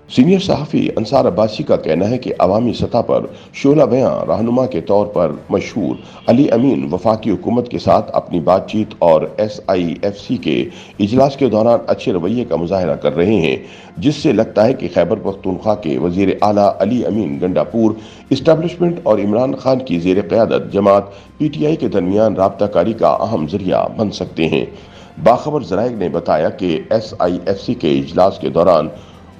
Senior सहाफ़ी अंसार अब्बासी का कहना है कि अवामी सतह पर शोला बयां रहनुमा के तौर पर मशहूर अली अमीन वफाकी हुकूमत के साथ अपनी बातचीत और SIFC के इजलास के दौरान अच्छे रवैये का मुजाहरा कर रहे हैं, जिससे लगता है कि खैबर पख्तूनख्वा के वजीर आला अली अमीन गंडापुर इस्टेब्लिशमेंट और इमरान खान की ज़ेर क़यादत जमात PTI के दरमियान राब्ताकारी का अहम जरिया बन सकते हैं। बाखबर ज़राइग ने बताया कि SIFC के इजलास के दौरान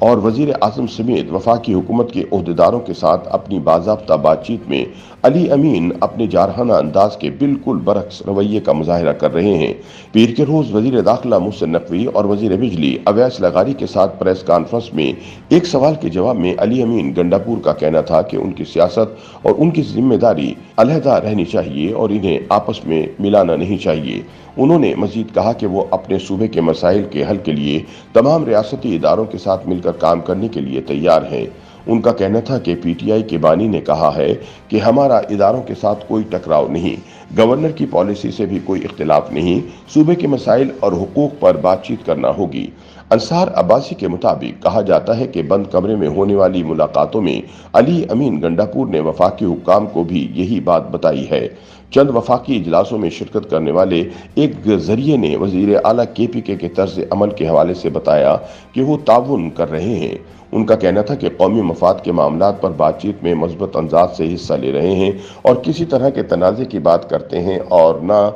और वजीर आज़म समेत वफाकी हुकूमत के ओहदेदारों के साथ अपनी बाज़ाब्ता बातचीत में अली अमीन अपने जारहाना अंदाज के बिल्कुल बरक्स रवैये का मुजाहरा कर रहे हैं। पीर के रोज़ वजीर दाखिला मोहसिन नकवी और वजीर बिजली अवैस लगारी के साथ प्रेस कॉन्फ्रेंस में एक सवाल के जवाब में अली अमीन गंडापुर का कहना था कि उनकी सियासत और उनकी जिम्मेदारी अलहदा रहनी चाहिए और इन्हें आपस में मिलाना नहीं चाहिए। उन्होंने मजीद कहा कि वो अपने सूबे के मसाइल के हल के लिए तमाम रियासती इदारों के साथ मिलकर काम करने के लिए तैयार हैं। उनका कहना था कि PTI के बानी ने कहा है कि हमारा इदारों के साथ कोई टकराव नहीं, गवर्नर की पॉलिसी से भी कोई इख्तिलाफ नहीं, सूबे के मसाइल और हुकूक पर बातचीत करना होगी। अंसार अब्बासी के मुताबिक कहा जाता है कि बंद कमरे में होने वाली मुलाकातों में अली अमीन गंडापुर ने वफाकी हुक्काम को भी यही बात बताई है। चंद वफाकी इजलासों में शिरकत करने वाले एक जरिए ने वजीर आला KPK के तर्ज अमल के हवाले से बताया कि वो ताउन कर रहे हैं। उनका कहना था कि कौमी मफाद के मामलात पर बातचीत में मजबूत अंदाज से हिस्सा ले रहे हैं और किसी तरह के तनाज़े की बात करते हैं और न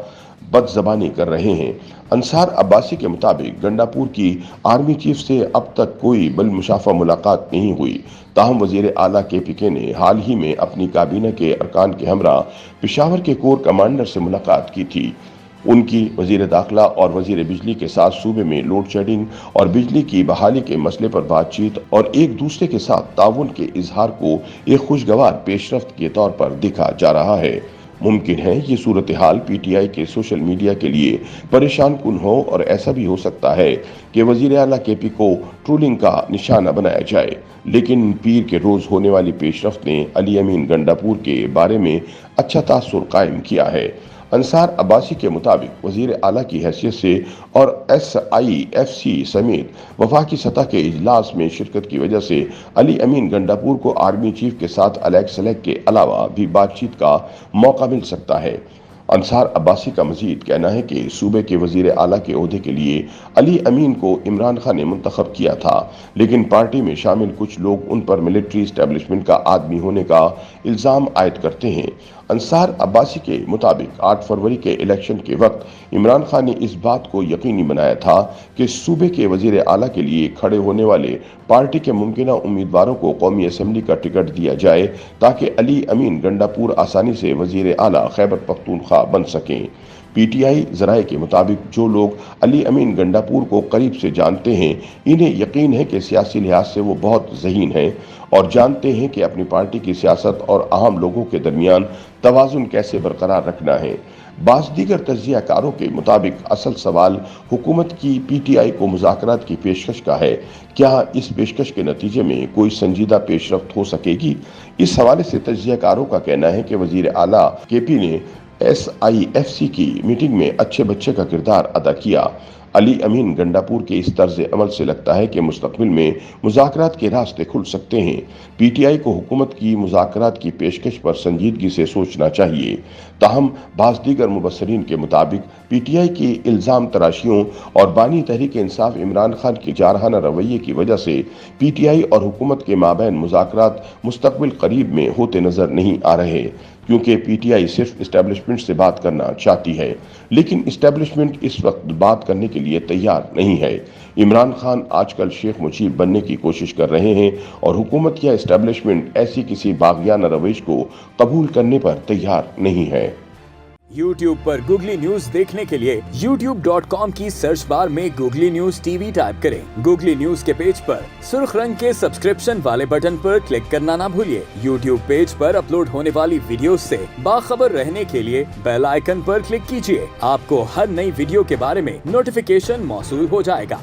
बदज़बानी कर रहे हैं। अंसार अब्बासी के मुताबिक गंडापुर की आर्मी चीफ से अब तक कोई बिलमुशाफा मुलाकात नहीं हुई। ताहम वजीर आला KPK ने हाल ही में अपनी काबीना के अरकान के हमरा पेशावर के कोर कमांडर से मुलाकात की थी। उनकी वजीर दाखिला और वजीर बिजली के साथ सूबे में लोड शेडिंग और बिजली की बहाली के मसले पर बातचीत और एक दूसरे के साथ ताउन के इजहार को एक खुशगवार पेशरफ्त के तौर पर दिखा जा रहा है। मुमकिन है ये सूरत हाल PTI के सोशल मीडिया के लिए परेशान कुन हो और ऐसा भी हो सकता है कि वजीर आला KP को ट्रोलिंग का निशाना बनाया जाए, लेकिन पीर के रोज होने वाली पेशरफ्त ने अली अमीन गंडापुर के बारे में अच्छा तासुर कायम किया है। अंसार अब्बासी के मुताबिक वजीर आला की हैसियत से और SIFC समेत वफाकी सतह के इजलास में शिरकत की वजह से अली अमीन गंडापुर को आर्मी चीफ के साथ अलग सलग के अलावा भी बातचीत का मौका मिल सकता है। अंसार अब्बासी का मजीद कहना है कि सूबे के वजीर आला के ओहदे के लिए अली अमीन को इमरान खान ने मुंतखब किया था, लेकिन पार्टी में शामिल कुछ लोग उन पर मिलिट्री इस्टेब्लिशमेंट का आदमी होने का इल्ज़ाम आयद करते हैं। अंसार अब्बासी के मुताबिक 8 फरवरी के इलेक्शन के वक्त इमरान खान ने इस बात को यकीनी बनाया था कि सूबे के वजीर आला के लिए खड़े होने वाले पार्टी के मुमकिना उम्मीदवारों को कौमी असम्बली का टिकट दिया जाए ताकि अली अमीन गंडापुर आसानी से वजीर आला खैबर पख्तूनख्वा बन सकें। PTI ज़राए के मुताबिक जो लोग अली अमीन गंडापुर को करीब से जानते हैं, इन्हें यकीन है कि सियासी लिहाज से वो बहुत ज़हीन हैं और जानते हैं कि अपनी पार्टी की सियासत और अहम लोगों के दरमियान तवाज़ुन कैसे बरकरार रखना है। बाज़ दीगर तज्ज़ियाकारों के मुताबिक असल सवाल हुकूमत की PTI को मुज़ाकरात की पेशकश का है। क्या इस पेशकश के नतीजे में कोई संजीदा पेशरफ्त हो सकेगी? इस हवाले से तज्ज़ियाकारों का कहना है कि वज़ीर आला KP ने SIFC की मीटिंग में अच्छे बच्चे का किरदार अदा किया। अली अमीन गंडापुर के इस तर्ज अमल से लगता है कि मुस्तकबिल में मुज़ाकरात के रास्ते खुल सकते हैं। PTI को हुकूमत की मुज़ाकरात की पेशकश पर संजीदगी से सोचना चाहिए। ताहम बाज़ दीगर मुबस्सरीन के मुताबिक PTI की इल्ज़ाम तराशियों और बानी तहरीक इंसाफ इमरान खान के जारहाना रवैये की वजह से PTI और हुकूमत के माबैन मुज़ाकरात मुस्तकबिल करीब में होते नजर नहीं आ रहे, क्योंकि PTI सिर्फ इस्टेब्लिशमेंट से बात करना चाहती है, लेकिन इस्टेब्लिशमेंट इस वक्त बात करने के लिए तैयार नहीं है। इमरान खान आजकल शेख मुजीब बनने की कोशिश कर रहे हैं और हुकूमत या इस्टेब्लिशमेंट ऐसी किसी बागियाना रवैश को कबूल करने पर तैयार नहीं है। YouTube पर गूगली न्यूज देखने के लिए youtube.com की सर्च बार में गूगली न्यूज TV टाइप करें। गूगली न्यूज के पेज पर सुर्ख रंग के सब्सक्रिप्शन वाले बटन पर क्लिक करना ना भूलिए। YouTube पेज पर अपलोड होने वाली वीडियोस से बाखबर रहने के लिए बेल आइकन पर क्लिक कीजिए। आपको हर नई वीडियो के बारे में नोटिफिकेशन मौसूल हो जाएगा।